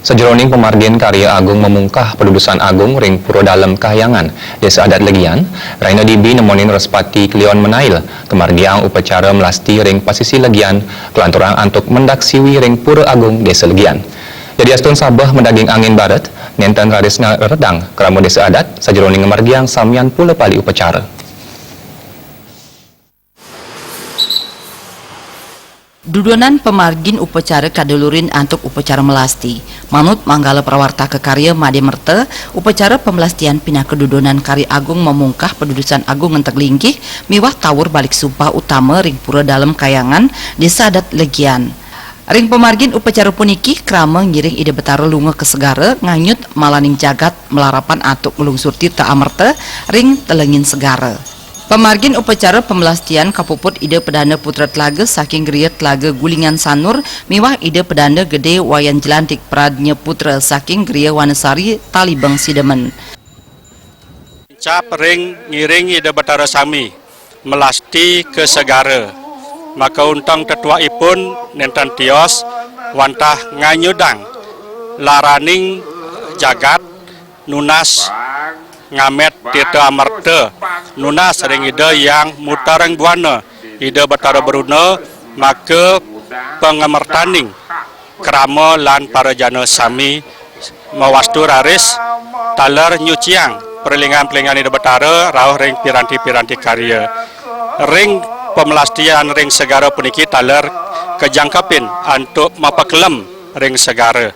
Sejeroning pemargin karya agung memungkah pedudusan agung ring puro dalem kahyangan desa adat legian, Raina Dibi nemonin respati klion menail kemargiang upacara melasti ring pasisi legian kelanturang antuk mendak siwi ring puro agung desa legian. Jadi astun sabah mendaging angin barat, nenten raris ngaredang keramu desa adat sejeroning kemargiang samian pula pali upacara. Dudunan pemargin upacara kadulurin antuk upacara melasti. Manut manggala prawarta kekarya Made Merte, upacara pemelastian pinah kedudunan kari agung memungkah pedudusan agung entek linggih, miwah tawur balik sumpah utama ring pura dalam kayangan desa adat legian. Ring pemargin upacara puniki krama ngiring ide betara lunga ke segara nganyut malaning jagat melarapan atuk melungsur tirta amerte ring telengin segara. Pemargin upacara pemelastian kapuput ide pedana putra telaga saking geria telaga gulingan sanur miwah ide pedana gede wayan jelantik pradnya putra saking geria wanasari talibang sidemen. Cap ring ngiring ide betara sami melasti ke segara maka untang tetua ipun nenten tios wantah nganyudang laraning jagat nunas ngamet tirta amarte nunas ring ide yang mutarang buana ide betara beruna maka pengemertaning krama lan para jana sami mawastu raris taler nyuciang perlingan-perlingan ide betara rauh ring piranti-piranti karya ring pemelastian ring segara puniki taler kejangkapin untuk mapakelem ring segara.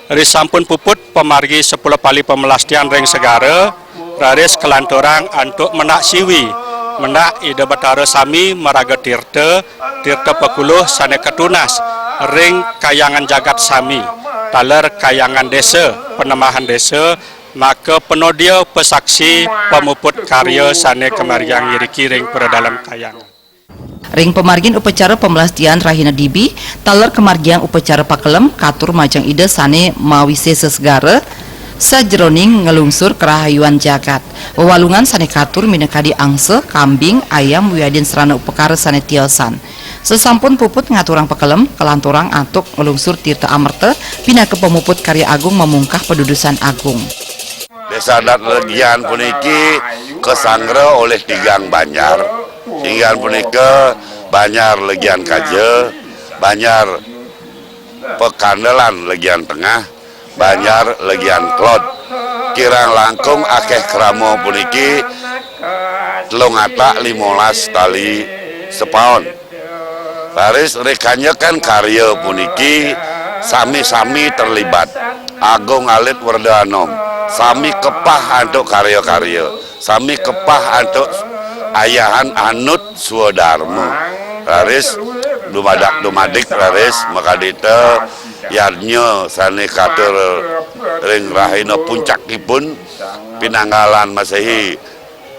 Risampun puput pemargi 10 pali pemelastian ring segara raris kelanturang antuk menak siwi menak ide betara sami meraga tirta pekuluh sane ketunas ring kayangan jagat sami taler kayangan desa penemahan desa maka penodia pesaksi pemuput karya sane kemargiang yiriki ring pura dalam kayangan. Ring pemargin upacara pemelastian Raina Dibi, taler kemargiang upacara pakelem, katur majang ide sane mawise sesegara, sajeroning ngelungsur kerahayuan jagat. Wewalungan sane katur minekadi angse, kambing, ayam, wiadin serana upekara sane tiosan. Sesampun puput ngaturang pakelem, kelanturang atuk ngelungsur tirta amerte, pindah ke pemuput karya agung memungkah pedudusan agung. Desa adat legian puniki kesangra oleh tigang Banjar. Hingga punika Banjar legian Kaje, Banjar Pekandelan legian Tengah, Banjar legian Klod. Kirang langkung akeh kramo puniki telung atak 15 tali sepaon. Baris rekanya kan karya puniki sami-sami terlibat. Agung Alit Werdanom, sami kepah untuk karya-karya, sami kepah untuk ayahan Anut Suwodarmo. Raris dumadik raris makadita yarnya sane katur ring rahina puncakipun pinanggalan Masehi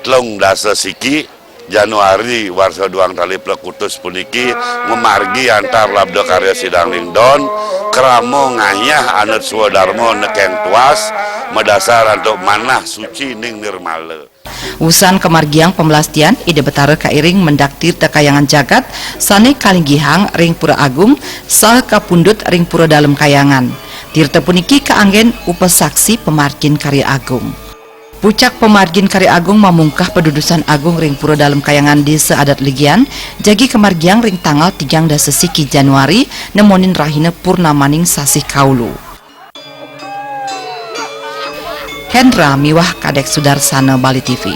telung dasa siki Januari warsa duang tali plekutus puniki memargi antar labda karya sidang lingdon kramo ngayah Anut Suwodarmo nekeng tuas medasar untuk manah suci ning nirmala. Usan kemargiang pemelastian ide betara kairing mendak tirta kayangan jagat sane kalinggihang ring pura agung sah kapundut ring pura dalam kayangan tirta puniki kaanggen upesaksi pemargin karya agung. Pucak pemargin karya agung memungkah pedudusan agung ring pura dalam kayangan desa adat legian jagi kemargiang ring tanggal 3 siki Januari nemonin rahina purnamaning sasih kaulu. Hendra Miwah Kadek Sudarsana Bali TV.